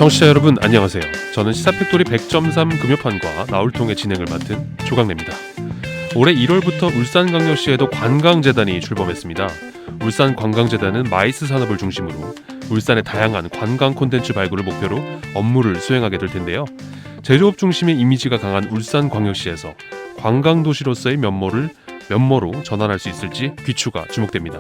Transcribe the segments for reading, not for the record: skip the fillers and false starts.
청취자 여러분 안녕하세요. 저는 시사팩토리 100.3 금요판과 나울통의 진행을 맡은 조강래입니다. 올해 1월부터 울산광역시에도 관광재단이 출범했습니다. 울산관광재단은 마이스 산업을 중심으로 울산의 다양한 관광 콘텐츠 발굴을 목표로 업무를 수행하게 될 텐데요. 제조업 중심의 이미지가 강한 울산광역시에서 관광도시로서의 면모로 전환할 수 있을지 귀추가 주목됩니다.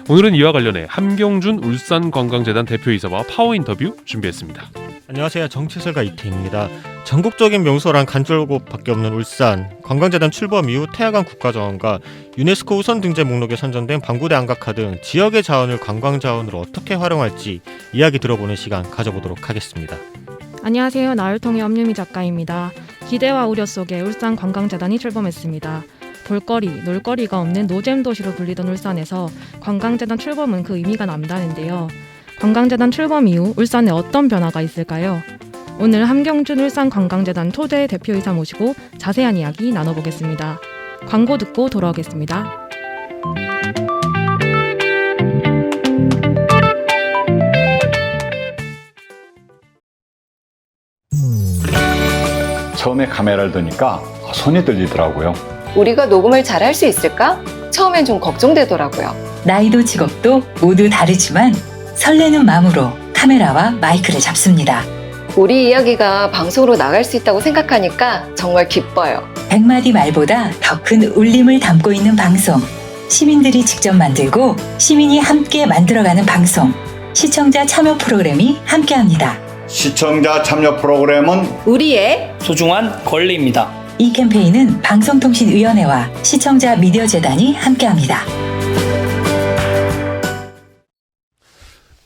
오늘은 이와 관련해 함경준 울산관광재단 대표이사와 파워 인터뷰 준비했습니다. 안녕하세요. 정치설가 이태입니다. 전국적인 명소랑 간절곶밖에 없는 울산 관광재단 출범 이후 태화강 국가정원과 유네스코 우선 등재 목록에 선정된 방구대 안각화 등 지역의 자원을 관광자원으로 어떻게 활용할지 이야기 들어보는 시간 가져보도록 하겠습니다. 안녕하세요. 나울통의 엄유미 작가입니다. 기대와 우려 속에 울산관광재단이 출범했습니다. 볼거리, 놀거리가 없는 노잼 도시로 불리던 울산에서 관광재단 출범은 그 의미가 남다른데요. 관광재단 출범 이후 울산에 어떤 변화가 있을까요? 오늘 함경준 울산관광재단 초대 대표이사 모시고 자세한 이야기 나눠보겠습니다. 광고 듣고 돌아오겠습니다. 처음에 카메라를 드니까 손이 떨리더라고요. 우리가 녹음을 잘할 수 있을까? 처음엔 좀 걱정되더라고요. 나이도 직업도 모두 다르지만 설레는 마음으로 카메라와 마이크를 잡습니다. 우리 이야기가 방송으로 나갈 수 있다고 생각하니까 정말 기뻐요. 100마디 말보다 더 큰 울림을 담고 있는 방송. 시민들이 직접 만들고 시민이 함께 만들어가는 방송. 시청자 참여 프로그램이 함께합니다. 시청자 참여 프로그램은 우리의 소중한 권리입니다. 이 캠페인은 방송통신위원회와 시청자 미디어재단이 함께합니다.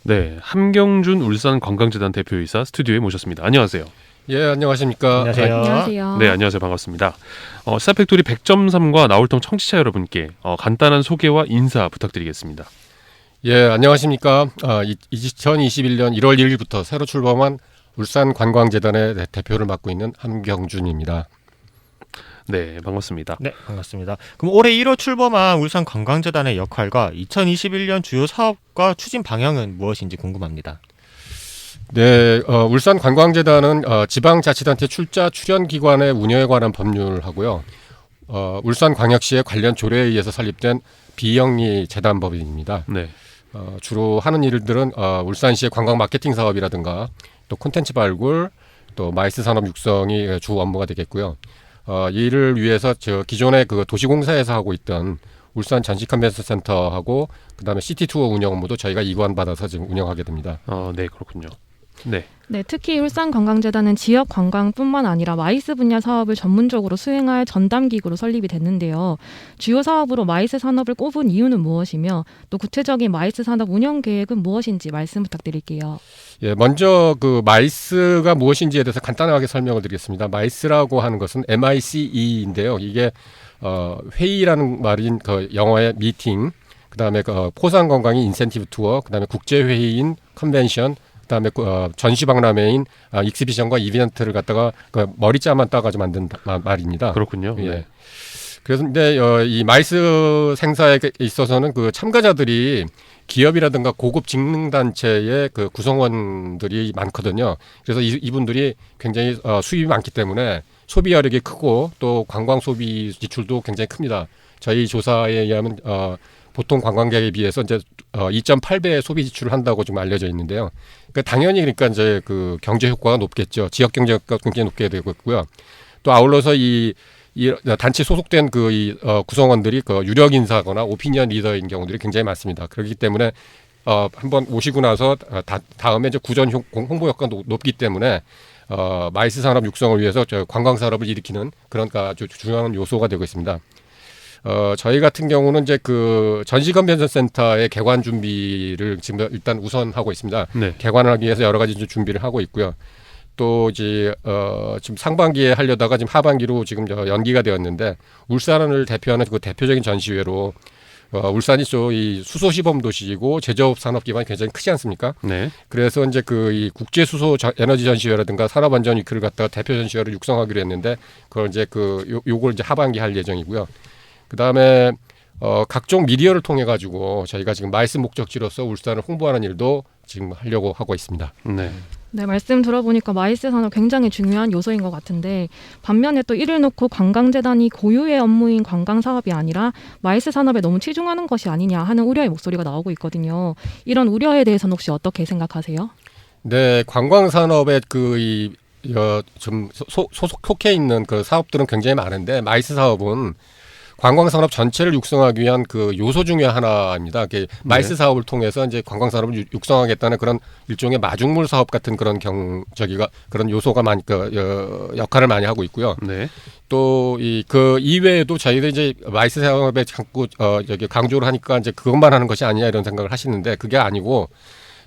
네, 함경준 울산관광재단 대표이사 스튜디오에 모셨습니다. 안녕하세요. 예, 안녕하십니까. 안녕하세요. 네, 안녕하세요. 반갑습니다. 시사팩토리 100.3과 나울통 청취자 여러분께 간단한 소개와 인사 부탁드리겠습니다. 예, 안녕하십니까. 2021년 1월 1일부터 새로 출범한 울산관광재단의 대표를 맡고 있는 함경준입니다. 네, 반갑습니다. 네, 반갑습니다. 그럼 올해 1월 출범한 울산관광재단의 역할과 2021년 주요 사업과 추진 방향은 무엇인지 궁금합니다. 네, 울산관광재단은 지방자치단체 출자 출연기관의 운영에 관한 법률을 하고요. 울산광역시의 관련 조례에 의해서 설립된 비영리 재단법인입니다. 네. 주로 하는 일들은 울산시의 관광 마케팅 사업이라든가 또 콘텐츠 발굴, 또 마이스 산업 육성이 주 업무가 되겠고요. 이를 위해서 기존의 그 도시공사에서 하고 있던 울산 전시 컨벤션 센터하고 그다음에 시티 투어 운영 업무도 저희가 이관받아서 지금 운영하게 됩니다. 네, 그렇군요. 네. 네, 특히 울산관광재단은 지역 관광뿐만 아니라 마이스 분야 사업을 전문적으로 수행할 전담기구로 설립이 됐는데요. 주요 사업으로 마이스 산업을 꼽은 이유는 무엇이며 또 구체적인 마이스 산업 운영 계획은 무엇인지 말씀 부탁드릴게요. 예, 먼저 그 마이스가 무엇인지에 대해서 간단하게 설명을 드리겠습니다. 마이스라고 하는 것은 MICE인데요. 이게 회의라는 말인 그 영어의 미팅, 그다음에 포상관광인 인센티브 투어, 그다음에 국제회의인 컨벤션, 그다음에 전시박람회인 익스비션과 이벤트를 갖다가 머리자만 따가지고 만든 말입니다. 그렇군요. 예. 네. 그래서 근데 이 마이스 행사에 있어서는 그 참가자들이 기업이라든가 고급 직능단체의 그 구성원들이 많거든요. 그래서 이분들이 굉장히 수입이 많기 때문에 소비 여력이 크고 또 관광 소비 지출도 굉장히 큽니다. 저희 조사에 의하면 보통 관광객에 비해서 이제 2.8배의 소비 지출을 한다고 좀 알려져 있는데요. 그러니까 당연히 그러니까 이제 그 경제 효과가 높겠죠. 지역 경제 효과가 굉장히 높게 되겠고요. 또 아울러서 이 단체 소속된 구성원들이 유력 인사거나 오피니언 리더인 경우들이 굉장히 많습니다. 그렇기 때문에 한번 오시고 나서 다음에 이제 구전 홍보 효과가 높기 때문에 마이스 산업 육성을 위해서 관광 산업을 일으키는 그런 아주 중요한 요소가 되고 있습니다. 저희 같은 경우는 이제 그 전시 컨벤션 센터의 개관 준비를 지금 일단 우선 하고 있습니다. 네. 개관을 하기 위해서 여러 가지 준비를 하고 있고요. 또 이제 지금 상반기에 하려다가 지금 하반기로 지금 연기가 되었는데 울산을 대표하는 그 대표적인 전시회로 울산이 이 수소 시범 도시이고 제조업 산업 기반이 굉장히 크지 않습니까? 네. 그래서 이제 이 국제 수소 에너지 전시회라든가 산업 안전 위크를 갖다가 대표 전시회를 육성하기로 했는데 그걸 이제 요걸 이제 하반기 할 예정이고요. 그다음에 각종 미디어를 통해 가지고 저희가 지금 마이스 목적지로서 울산을 홍보하는 일도 지금 하려고 하고 있습니다. 네. 네, 말씀 들어보니까 마이스 산업 굉장히 중요한 요소인 것 같은데 반면에 또 이를 놓고 관광재단이 고유의 업무인 관광 사업이 아니라 마이스 산업에 너무 치중하는 것이 아니냐 하는 우려의 목소리가 나오고 있거든요. 이런 우려에 대해서는 혹시 어떻게 생각하세요? 네, 관광 산업에 좀 속해 있는 그 사업들은 굉장히 많은데 마이스 사업은 관광 산업 전체를 육성하기 위한 그 요소 중에 하나입니다. 마이스 사업을 통해서 이제 관광 산업을 육성하겠다는 그런 일종의 마중물 사업 같은 그런 그런 요소가 많이 역할을 많이 하고 있고요. 네. 또 그 이외에도 저희들이 이제 마이스 사업에 자꾸 강조를 하니까 이제 그것만 하는 것이 아니냐 이런 생각을 하시는데 그게 아니고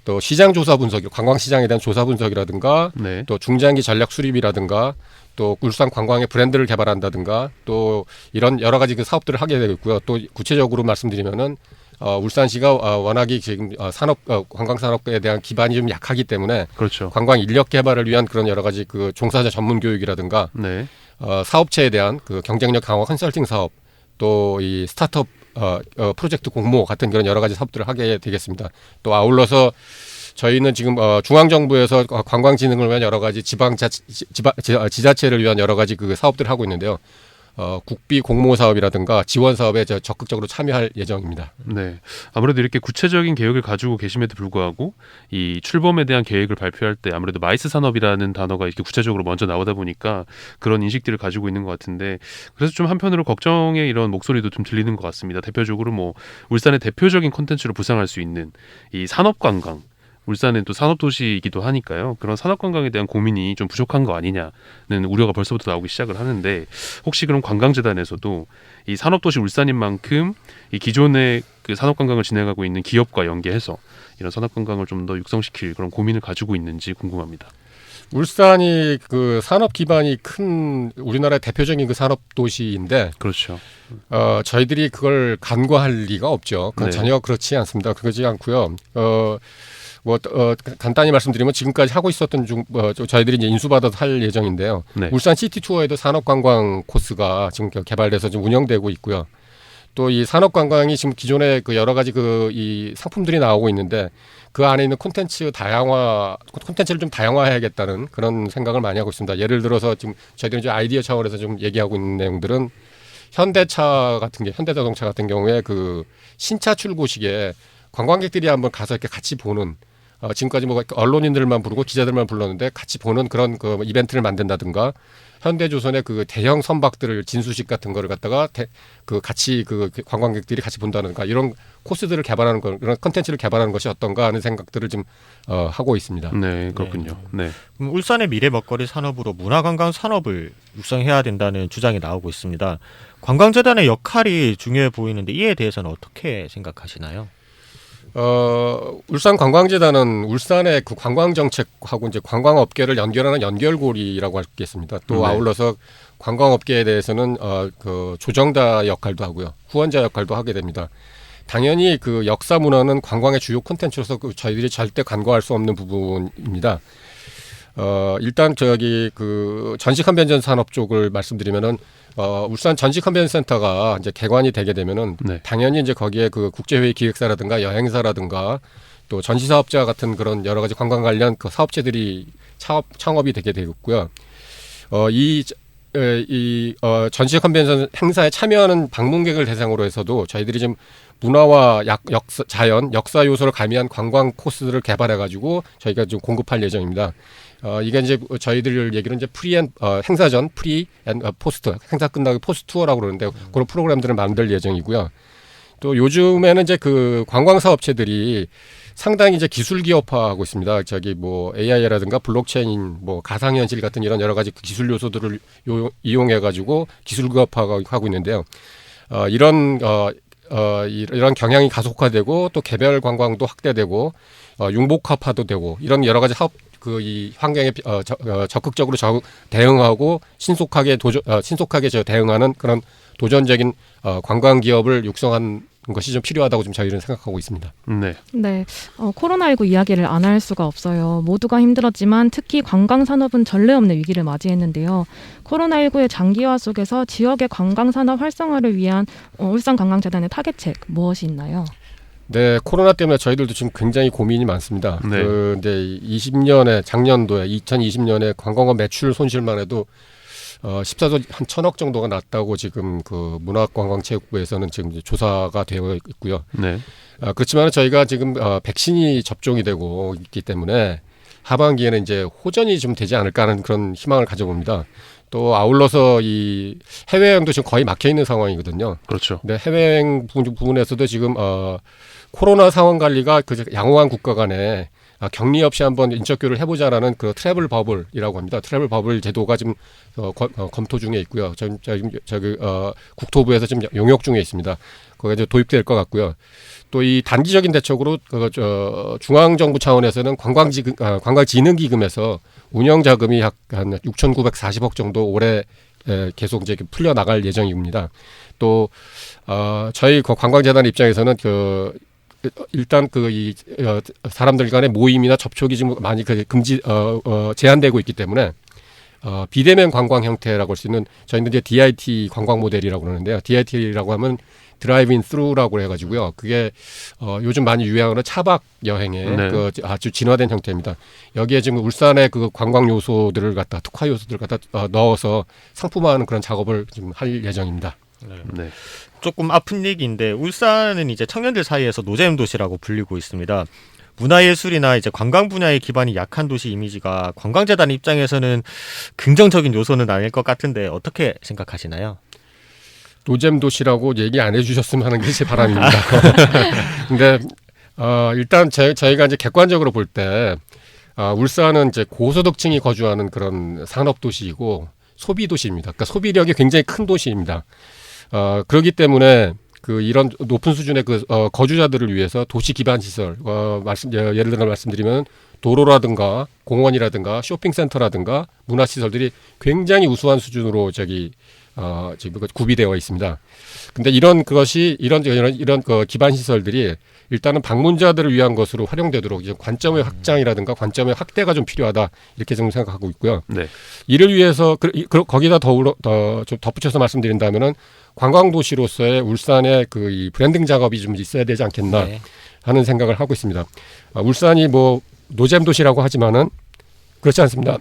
또 시장 조사 분석, 관광 시장에 대한 조사 분석이라든가 네. 또 중장기 전략 수립이라든가 또 울산 관광의 브랜드를 개발한다든가 또 이런 여러 가지 그 사업들을 하게 되고 있고요. 또 구체적으로 말씀드리면은 울산시가 워낙에 지금 관광 산업에 대한 기반이 좀 약하기 때문에 그렇죠. 관광 인력 개발을 위한 그런 여러 가지 그 종사자 전문 교육이라든가 네. 사업체에 대한 그 경쟁력 강화 컨설팅 사업 또 이 스타트업 프로젝트 공모 같은 그런 여러 가지 사업들을 하게 되겠습니다. 또 아울러서 저희는 지금 중앙정부에서 관광진흥을 위한 여러 가지 지자체를 위한 여러 가지 그 사업들을 하고 있는데요. 국비 공모 사업이라든가 지원 사업에 적극적으로 참여할 예정입니다. 네. 아무래도 이렇게 구체적인 계획을 가지고 계심에도 불구하고 이 출범에 대한 계획을 발표할 때 아무래도 마이스 산업이라는 단어가 이렇게 구체적으로 먼저 나오다 보니까 그런 인식들을 가지고 있는 것 같은데 그래서 좀 한편으로 걱정의 이런 목소리도 좀 들리는 것 같습니다. 대표적으로 뭐 울산의 대표적인 콘텐츠로 부상할 수 있는 이 산업관광 울산은 또 산업도시이기도 하니까요. 그런 산업관광에 대한 고민이 좀 부족한 거 아니냐는 우려가 벌써부터 나오기 시작을 하는데 혹시 그럼 관광재단에서도 이 산업도시 울산인 만큼 이 기존의 그 산업관광을 진행하고 있는 기업과 연계해서 이런 산업관광을 좀 더 육성시킬 그런 고민을 가지고 있는지 궁금합니다. 울산이 그 산업 기반이 큰 우리나라의 대표적인 그 산업 도시인데 그렇죠. 저희들이 그걸 간과할 리가 없죠. 그건 네. 전혀 그렇지 않습니다. 그러지 않고요. 간단히 말씀드리면 지금까지 하고 있었던 저희들이 이제 인수받아서 할 예정인데요. 네. 울산 시티 투어에도 산업관광 코스가 지금 개발돼서 지금 운영되고 있고요. 또 이 산업관광이 지금 기존에 그 여러 가지 이 상품들이 나오고 있는데 그 안에 있는 콘텐츠를 좀 다양화해야겠다는 그런 생각을 많이 하고 있습니다. 예를 들어서 지금 저희들이 이제 아이디어 차원에서 좀 얘기하고 있는 내용들은 현대자동차 같은 경우에 그 신차 출고식에 관광객들이 한번 가서 이렇게 같이 보는 지금까지 뭐 언론인들만 부르고 기자들만 불렀는데 같이 보는 그런 그 이벤트를 만든다든가 현대조선의 그 대형 선박들을 진수식 같은 거를 갖다가 같이 그 관광객들이 같이 본다든가 이런 코스들을 개발하는 그런 컨텐츠를 개발하는 것이 어떤가 하는 생각들을 좀 하고 있습니다. 네, 그렇군요. 네. 울산의 미래 먹거리 산업으로 문화관광 산업을 육성해야 된다는 주장이 나오고 있습니다. 관광재단의 역할이 중요해 보이는데 이에 대해서는 어떻게 생각하시나요? 울산 관광재단은 울산의 그 관광 정책하고 이제 관광업계를 연결하는 연결고리라고 하겠습니다. 또 네. 아울러서 관광업계에 대해서는 그 조정자 역할도 하고요, 후원자 역할도 하게 됩니다. 당연히 그 역사 문화는 관광의 주요 콘텐츠로서 저희들이 절대 간과할 수 없는 부분입니다. 일단 그 전시 컨벤션 산업 쪽을 말씀드리면은 울산 전시 컨벤션 센터가 이제 개관이 되게 되면은 네. 당연히 이제 거기에 그 국제회의 기획사라든가 여행사라든가 또 전시 사업자 같은 그런 여러 가지 관광 관련 그 사업체들이 창업이 되게 되겠고요. 전시 컨벤션 행사에 참여하는 방문객을 대상으로 해서도 저희들이 좀 문화와 역사 요소를 가미한 관광 코스들을 개발해가지고 저희가 좀 공급할 예정입니다. 이게 이제 저희들 얘기는 이제 행사 전 프리 앤 포스트, 행사 끝나고 포스트 투어라고 그러는데 그런 프로그램들을 만들 예정이고요. 또 요즘에는 이제 그 관광 사업체들이 상당히 이제 기술 기업화하고 있습니다. 뭐 AI라든가 블록체인, 뭐 가상현실 같은 이런 여러 가지 기술 요소들을 이용해 가지고 기술 기업화하고 있는데요. 이런 경향이 가속화되고 또 개별 관광도 확대되고 융복합화도 되고 이런 여러 가지 사업 이 환경에 적극적으로 대응하고 신속하게 대응하는 그런 도전적인 관광 기업을 육성한 것이 좀 필요하다고 좀 저희는 생각하고 있습니다. 네. 네, 코로나19 이야기를 안 할 수가 없어요. 모두가 힘들었지만 특히 관광 산업은 전례 없는 위기를 맞이했는데요. 코로나19의 장기화 속에서 지역의 관광 산업 활성화를 위한 울산관광재단의 타겟책 무엇이 있나요? 네, 코로나 때문에 저희들도 지금 굉장히 고민이 많습니다. 네. 근데 20년에 작년도에 2020년에 관광업 매출 손실만 해도 14조 한 1,000억 정도가 났다고 지금 그 문화관광체육부에서는 지금 이제 조사가 되어 있고요. 네. 그렇지만 저희가 지금 백신이 접종이 되고 있기 때문에 하반기에는 이제 호전이 좀 되지 않을까 하는 그런 희망을 가져봅니다. 또 아울러서 이 해외여행도 지금 거의 막혀 있는 상황이거든요. 그렇죠. 근데 해외여행 부분에서도 지금 코로나 상황 관리가 그 양호한 국가 간에 격리 없이 한번 인적교류를 해보자라는 그 트래블 버블이라고 합니다. 트래블 버블 제도가 지금 검토 중에 있고요. 저기 국토부에서 지금 용역 중에 있습니다. 거기에 이제 도입될 것 같고요. 또 이 단기적인 대책으로 중앙정부 차원에서는 관광진흥기금에서 운영 자금이 약 한 6,940억 정도 올해 계속 이제 풀려 나갈 예정입니다. 또 저희 관광재단 입장에서는 일단 이 사람들 간의 모임이나 접촉이 지금 많이 제한되고 있기 때문에 비대면 관광 형태라고 할 수 있는 저희는 이제 DIT 관광 모델이라고 그러는데요. DIT라고 하면 드라이브인 스루라고 해가지고요. 그게 요즘 많이 유행하는 차박 여행의 네. 아주 진화된 형태입니다. 여기에 지금 울산의 그 관광 요소들을 특화 요소들을 넣어서 상품화하는 그런 작업을 좀 할 예정입니다. 네. 조금 아픈 얘기인데 울산은 이제 청년들 사이에서 노잼 도시라고 불리고 있습니다. 문화예술이나 이제 관광 분야의 기반이 약한 도시 이미지가 관광재단 입장에서는 긍정적인 요소는 아닐 것 같은데 어떻게 생각하시나요? 노잼 도시라고 얘기 안 해주셨으면 하는 게 제 바람입니다. 근데 일단 저희가 이제 객관적으로 볼 때 울산은 이제 고소득층이 거주하는 그런 산업 도시이고 소비 도시입니다. 그러니까 소비력이 굉장히 큰 도시입니다. 그렇기 때문에 이런 높은 수준의 거주자들을 위해서 도시 기반 시설, 예를 들어 말씀드리면 도로라든가 공원이라든가 쇼핑센터라든가 문화 시설들이 굉장히 우수한 수준으로 지금 구비되어 있습니다. 근데 이런 기반 시설들이 일단은 방문자들을 위한 것으로 활용되도록 이제 관점의 확장이라든가 관점의 확대가 좀 필요하다 이렇게 좀 생각하고 있고요. 네. 이를 위해서 거기다 좀 덧붙여서 말씀드린다면은 관광도시로서의 울산의 이 브랜딩 작업이 좀 있어야 되지 않겠나 하는 생각을 하고 있습니다. 울산이 뭐 노잼 도시라고 하지만은 그렇지 않습니다.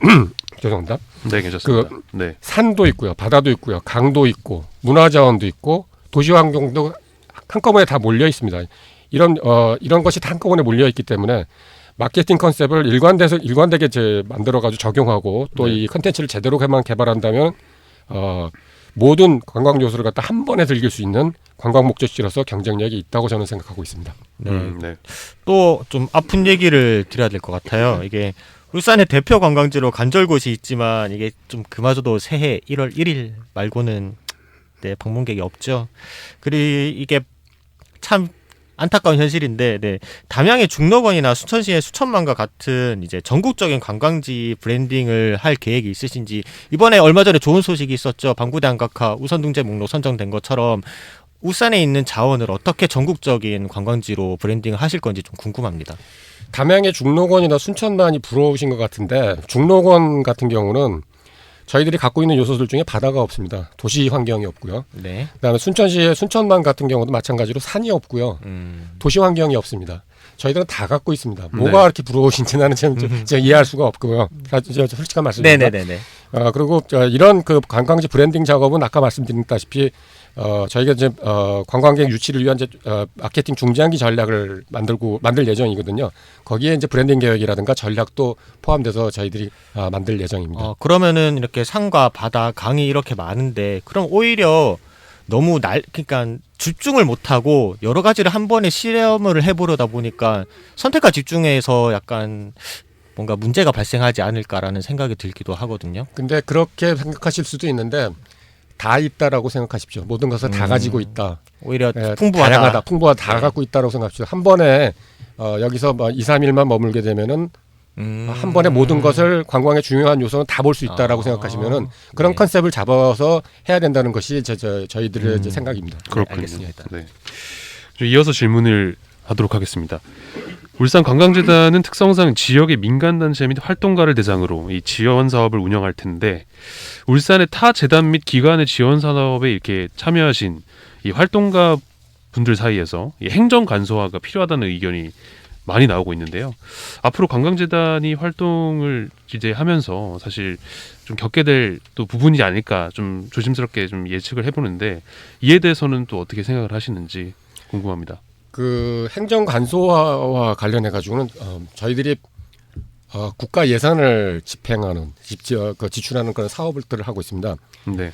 죄송합니다. 네, 괜찮습니다. 네. 산도 있고요, 바다도 있고요, 강도 있고 문화자원도 있고 도시 환경도 한꺼번에 다 몰려 있습니다. 이런 것이 다 한꺼번에 몰려 있기 때문에 마케팅 컨셉을 일관되게 만들어가지고 적용하고 또 이 컨텐츠를 제대로만 개발한다면 모든 관광 요소를 갖다 한 번에 즐길 수 있는 관광 목적지로서 경쟁력이 있다고 저는 생각하고 있습니다. 네. 또 좀 아픈 얘기를 드려야 될 것 같아요. 이게 울산의 대표 관광지로 간절곶이 있지만 이게 좀 그마저도 새해 1월 1일 말고는 방문객이 없죠. 그리고 이게 참 안타까운 현실인데, 담양의 중록원이나 순천시의 수천만과 같은 이제 전국적인 관광지 브랜딩을 할 계획이 있으신지, 이번에 얼마 전에 좋은 소식이 있었죠. 방구대 안각화 우선등재 목록 선정된 것처럼 울산에 있는 자원을 어떻게 전국적인 관광지로 브랜딩을 하실 건지 좀 궁금합니다. 담양의 중록원이나 순천만이 부러우신 것 같은데 중록원 같은 경우는 저희들이 갖고 있는 요소들 중에 바다가 없습니다. 도시 환경이 없고요. 네. 그다음에 순천시의 순천만 같은 경우도 마찬가지로 산이 없고요. 도시 환경이 없습니다. 저희들은 다 갖고 있습니다. 뭐가 그렇게 부러우신지 나는 제가 이해할 수가 없고요. 솔직한 말씀입니다. 네네네. 그리고 이런 관광지 브랜딩 작업은 아까 말씀드렸다시피 저희가 이제 관광객 유치를 위한 마케팅 중장기 전략을 만들 예정이거든요. 거기에 이제 브랜딩 계획이라든가 전략도 포함돼서 저희들이 만들 예정입니다. 그러면은 이렇게 산과 바다, 강이 이렇게 많은데 그럼 오히려 너무 그러니까 집중을 못하고 여러 가지를 한 번에 실험을 해보려다 보니까 선택과 집중에서 약간 뭔가 문제가 발생하지 않을까라는 생각이 들기도 하거든요. 근데 그렇게 생각하실 수도 있는데 다 있다라고 생각하십시오. 모든 것을 다 가지고 있다. 오히려 풍부하다. 다 갖고 있다라고 생각하십시오. 한 번에 여기서 2, 3일만 머물게 되면은 한 번에 모든 것을 관광의 중요한 요소는 다 볼 수 있다라고 생각하시면은 그런 컨셉을 잡아서 해야 된다는 것이 저희들의 이제 생각입니다. 그렇군요. 알겠습니다. 네. 이어서 질문을 하도록 하겠습니다. 울산관광재단은 특성상 지역의 민간단체 및 활동가를 대상으로 이 지원 사업을 운영할 텐데 울산의 타 재단 및 기관의 지원 사업에 이렇게 참여하신 이 활동가 분들 사이에서 이 행정 간소화가 필요하다는 의견이 많이 나오고 있는데요. 앞으로 관광재단이 활동을 이제 하면서 사실 좀 겪게 될 또 부분이 아닐까 좀 조심스럽게 좀 예측을 해보는데 이에 대해서는 또 어떻게 생각을 하시는지 궁금합니다. 그 행정 간소화와 관련해 가지고는 저희들이 국가 예산을 집행하는 지출하는 그런 사업들을 하고 있습니다. 네,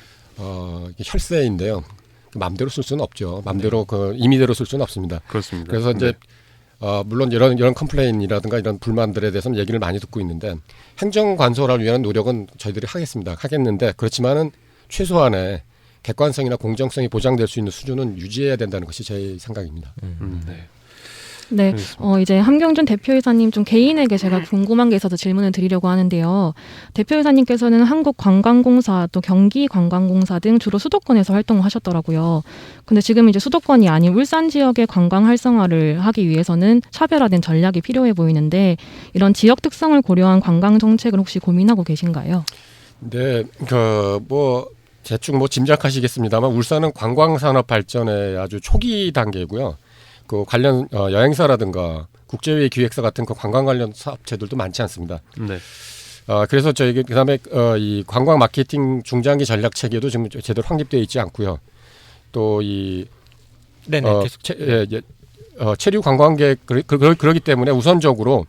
이게 혈세인데요. 마음대로 쓸 수는 없죠. 마음대로 그 임의대로 쓸 수는 없습니다. 그렇습니다. 그래서 이제 네. 물론 이런 컴플레인이라든가 이런 불만들에 대해서는 얘기를 많이 듣고 있는데 행정 간소화를 위한 노력은 저희들이 하겠는데 그렇지만은 최소한의 객관성이나 공정성이 보장될 수 있는 수준은 유지해야 된다는 것이 제 생각입니다. 네. 네, 알겠습니다. 이제 함경준 대표이사님 좀 개인에게 제가 궁금한 게 있어서 질문을 드리려고 하는데요. 대표이사님께서는 한국관광공사 또 경기관광공사 등 주로 수도권에서 활동을 하셨더라고요. 근데 지금 이제 수도권이 아닌 울산 지역의 관광 활성화를 하기 위해서는 차별화된 전략이 필요해 보이는데 이런 지역 특성을 고려한 관광 정책을 혹시 고민하고 계신가요? 네, 대충 짐작하시겠습니다만 울산은 관광 산업 발전의 아주 초기 단계고요. 그 관련 여행사라든가 국제회의 기획사 같은 그 관광 관련 사업체들도 많지 않습니다. 네. 그래서 저희 그다음에 이 관광 마케팅 중장기 전략 체계도 지금 제대로 확립되어 있지 않고요. 또 이 체류 관광객 그러기 때문에 우선적으로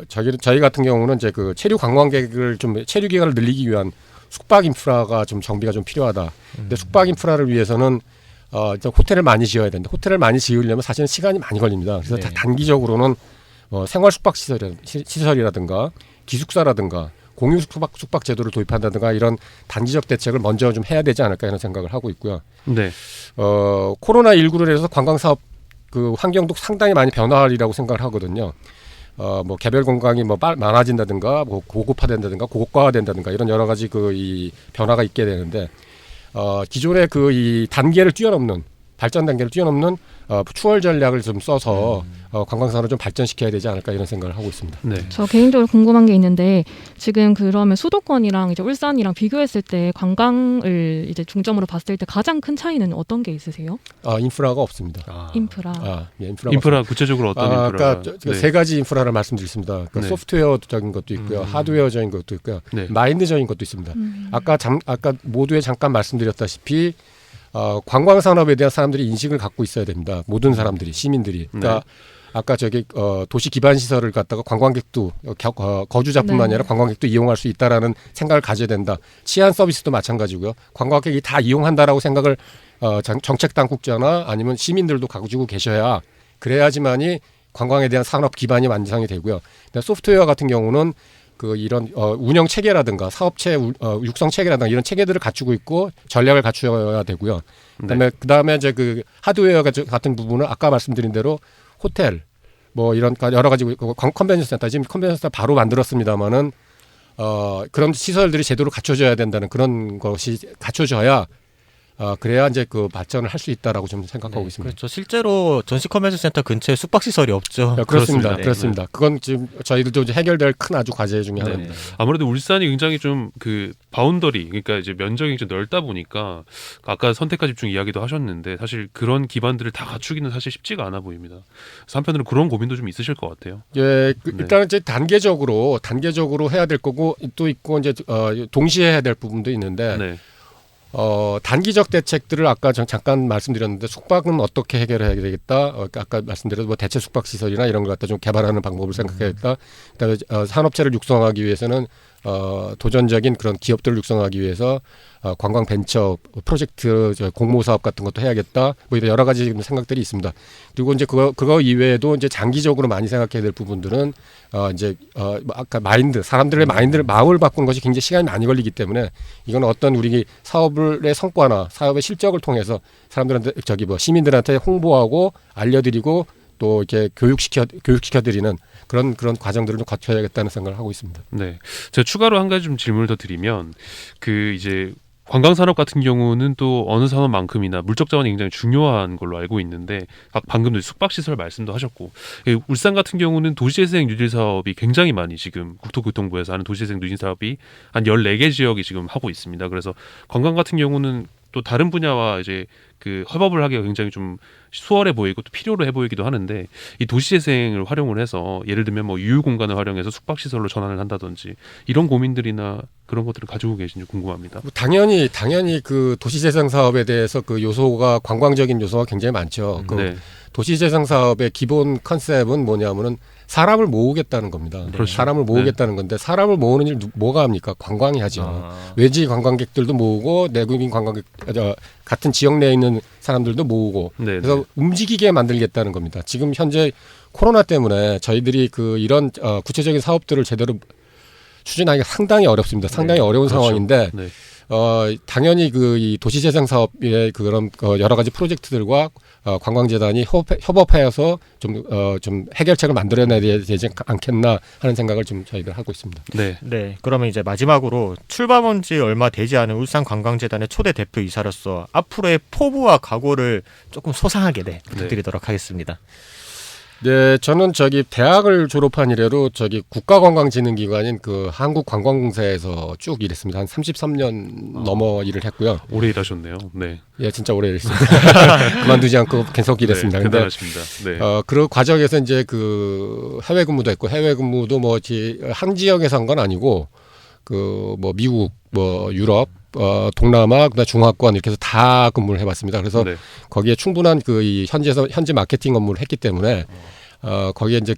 저희 같은 경우는 이제 그 체류 관광객을 좀 체류 기간을 늘리기 위한 숙박 인프라가 좀 정비가 좀 필요하다. 근데 숙박 인프라를 위해서는 호텔을 많이 지어야 된다. 호텔을 많이 지으려면 사실은 시간이 많이 걸립니다. 그래서 네. 단기적으로는 생활 숙박 시설이라든가 기숙사라든가 공유 숙박 제도를 도입한다든가 이런 단기적 대책을 먼저 좀 해야 되지 않을까 이런 생각을 하고 있고요. 네. 코로나19로 인해서 관광 사업 그 환경도 상당히 많이 변화하리라고 생각을 하거든요. 개별 관광이 많아진다든가 고급화된다든가 고급화된다든가 이런 여러 가지 이 변화가 있게 되는데 기존의 이 단계를 뛰어넘는 발전 단계를 뛰어넘는 추월 전략을 좀 써서 관광산을 좀 발전시켜야 되지 않을까 이런 생각을 하고 있습니다. 네. 저 개인적으로 궁금한 게 있는데 지금 그러면 수도권이랑 이제 울산이랑 비교했을 때 관광을 이제 중점으로 봤을 때 가장 큰 차이는 어떤 게 있으세요? 인프라가 없습니다. 인프라. 인프라 구체적으로 어떤 인프라가? 아까 세 가지 인프라를 말씀드렸습니다. 네. 소프트웨어적인 것도 있고요, 하드웨어적인 것도 있고요, 네. 마인드적인 것도 있습니다. 아까 모두에 잠깐 말씀드렸다시피 관광 산업에 대한 사람들이 인식을 갖고 있어야 됩니다. 모든 사람들이 시민들이. 그러니까 아까 도시 기반 시설을 갖다가 관광객도 거주자뿐만 아니라 관광객도 이용할 수 있다라는 생각을 가져야 된다. 치안 서비스도 마찬가지고요. 관광객이 다 이용한다라고 생각을 정책 당국자나 아니면 시민들도 가지고 계셔야 그래야지만이 관광에 대한 산업 기반이 완성이 되고요. 소프트웨어 같은 경우는 이런 운영 체계라든가 사업체 육성 체계라든가 이런 체계들을 갖추고 있고 전략을 갖추어야 되고요. 그다음에 이제 하드웨어 같은 부분은 아까 말씀드린 대로 호텔 이런 여러 가지 컨벤션 센터 지금 컨벤션 센터 바로 만들었습니다만은 그런 시설들이 제대로 갖춰져야 된다는 그런 것이 갖춰져야 그래야 이제 발전을 할 수 있다라고 좀 생각하고 있습니다. 그렇죠. 실제로 전시 컨벤션 센터 근처에 숙박 시설이 없죠. 그렇습니다. 네. 그렇습니다. 그건 지금 저희들도 이제 해결될 큰 아주 과제 중에 네. 하나입니다. 아무래도 울산이 굉장히 좀 바운더리 그러니까 이제 면적이 좀 넓다 보니까 아까 선택과 집중 이야기도 하셨는데 사실 그런 기반들을 다 갖추기는 사실 쉽지가 않아 보입니다. 그래서 한편으로는 그런 고민도 좀 있으실 것 같아요. 예, 일단은 이제 단계적으로 해야 될 거고 또 있고 이제 동시에 해야 될 부분도 있는데. 네. 단기적 대책들을 아까 잠깐 말씀드렸는데 숙박은 어떻게 해결해야 되겠다. 아까 말씀드린 대체 숙박 시설이나 이런 걸 갖다 좀 개발하는 방법을 생각해야겠다. 그다음에 산업체를 육성하기 위해서는 도전적인 그런 기업들을 육성하기 위해서 관광 벤처 프로젝트 공모 사업 같은 것도 해야겠다. 이런 여러 가지 생각들이 있습니다. 그리고 이제 그거 이외에도 이제 장기적으로 많이 생각해야 될 부분들은 아까 사람들의 마인드를 마음을 바꾸는 것이 굉장히 시간이 많이 걸리기 때문에 이건 어떤 우리 사업의 성과나 사업의 실적을 통해서 사람들한테 시민들한테 홍보하고 알려드리고 또 이렇게 교육시켜드리는 그런 과정들을 좀 갖춰야겠다는 생각을 하고 있습니다. 네, 제가 추가로 한 가지 좀 질문을 더 드리면 이제 관광 산업 같은 경우는 또 어느 산업만큼이나 물적 자원이 굉장히 중요한 걸로 알고 있는데 방금도 숙박 시설 말씀도 하셨고 울산 같은 경우는 도시재생 누진 사업이 굉장히 많이 지금 국토교통부에서 하는 도시재생 누진 사업이 한 14개 지역이 지금 하고 있습니다. 그래서 관광 같은 경우는 또 다른 분야와 이제 그 협업을 하기가 굉장히 좀 수월해 보이고 또 필요로 해 보이기도 하는데 이 도시재생을 활용을 해서 예를 들면 뭐 유휴 공간을 활용해서 숙박시설로 전환을 한다든지 이런 고민들이나 그런 것들을 가지고 계신지 궁금합니다. 당연히 그 도시재생 사업에 대해서 그 요소가 관광적인 요소가 굉장히 많죠. 그 네. 도시재생 사업의 기본 컨셉은 뭐냐면은 사람을 모으겠다는 겁니다. 그렇죠. 사람을 모으겠다는 건데 사람을 모으는 일 뭐가 합니까? 관광이 하죠. 외지 관광객들도 모으고 내국인 관광객 같은 지역 내에 있는 사람들도 모으고 네. 그래서 움직이게 만들겠다는 겁니다. 지금 현재 코로나 때문에 저희들이 그 이런 구체적인 사업들을 제대로 추진하기가 상당히 어렵습니다. 상당히 어려운 그렇죠. 상황인데 네. 당연히 그 이 도시재생 사업의 그런 여러 가지 프로젝트들과 관광재단이 협업해서 좀 해결책을 만들어내야 되지 않겠나 하는 생각을 좀 저희가 하고 있습니다. 네. 네, 그러면 이제 마지막으로 출범한 지 얼마 되지 않은 울산관광재단의 초대 대표이사로서 앞으로의 포부와 각오를 조금 소상하게 부탁드리도록 하겠습니다. 네, 저는 대학을 졸업한 이래로 국가관광진흥기관인 그 한국관광공사에서 쭉 일했습니다. 한 33년 넘어 일을 했고요. 오래 일하셨네요. 네. 예, 진짜 오래 일했습니다. 그만두지 않고 계속 일했습니다. 네, 근데 대단하십니다. 네. 그 과정에서 이제 그 해외 근무도 했고 해외 근무도 한 지역에서 한 건 아니고 그 뭐 미국, 뭐 유럽, 동남아, 그다음 중화권 이렇게 해서 다 근무를 해봤습니다. 그래서 네. 거기에 거기에 충분한 그 이 현지 마케팅 업무를 했기 때문에 거기에 이제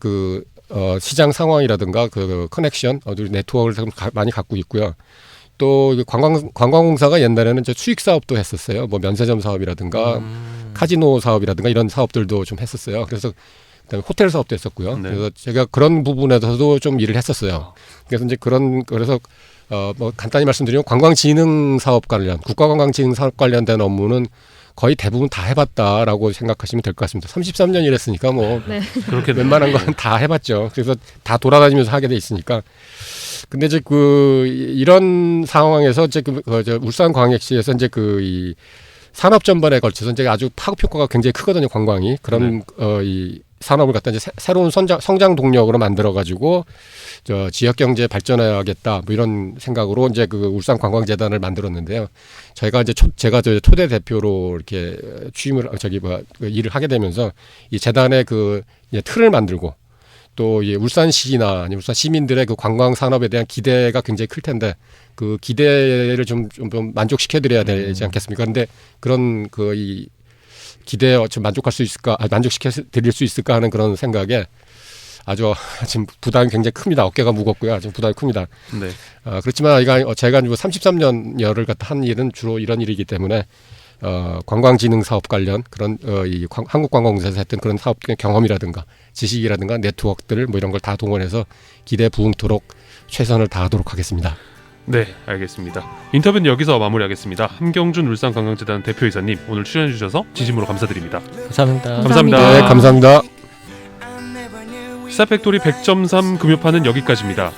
시장 상황이라든가 그 커넥션, 네트워크를 좀 많이 갖고 있고요. 또 관광공사가 옛날에는 이제 수익 사업도 했었어요. 뭐 면세점 사업이라든가 카지노 사업이라든가 이런 사업들도 좀 했었어요. 그래서 그다음에 호텔 사업도 했었고요. 네. 그래서 제가 그런 부분에서도 좀 일을 했었어요. 그래서 이제 그래서 뭐 간단히 말씀드리면 관광진흥 사업 관련, 국가관광진흥 사업 관련된 업무는 거의 대부분 다 해봤다라고 생각하시면 될 것 같습니다. 33년 일했으니까 뭐 네. 그렇게 웬만한 건 다 해봤죠. 그래서 다 돌아다니면서 하게 돼 있으니까. 근데 이제 이런 상황에서 이제 울산광역시에서 이제 이 산업 전반에 걸쳐서 이제 아주 파급 효과가 굉장히 크거든요. 관광이 그런 이 산업을 갖다 이제 새로운 성장 동력으로 만들어 가지고 지역 경제 발전해야겠다 뭐 이런 생각으로 이제 그 울산관광재단을 만들었는데요. 제가 초대 대표로 이렇게 일을 하게 되면서 이 재단의 이제 틀을 만들고 또 울산시나 아니면 울산 시민들의 그 관광 산업에 대한 기대가 굉장히 클 텐데 그 기대를 좀 만족시켜 드려야 되지 않겠습니까? 그런데 그런 이 기대에 좀 만족시켜 드릴 수 있을까 하는 그런 생각에 아주 지금 부담이 굉장히 큽니다. 어깨가 무겁고요. 지금 부담이 큽니다. 네. 그렇지만 제가 33년 열을 갖다 한 일은 주로 이런 일이기 때문에 관광진흥 사업 관련 그런 이 한국관광공사에서 했던 그런 사업 경험이라든가 지식이라든가 네트워크들 뭐 이런 걸 다 동원해서 기대에 부응토록 최선을 다하도록 하겠습니다. 네, 알겠습니다. 인터뷰는 여기서 마무리하겠습니다. 함경준 울산관광재단 대표이사님 오늘 출연해 주셔서 진심으로 감사드립니다. 감사합니다. 감사합니다. 네, 감사합니다. 시사팩토리 100.3 금요판은 여기까지입니다.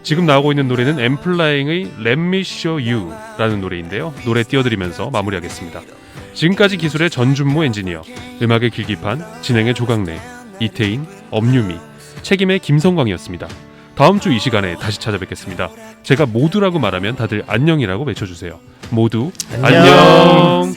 지금 나오고 있는 노래는 엠플라잉의 Let Me Show You 라는 노래인데요. 노래 띄워드리면서 마무리하겠습니다. 지금까지 기술의 전준모 엔지니어, 음악의 길기판, 진행의 조강래, 이태인, 엄유미, 책임의 김성광이었습니다. 다음 주 이 시간에 다시 찾아뵙겠습니다. 제가 모두라고 말하면 다들 안녕이라고 외쳐주세요. 모두 안녕.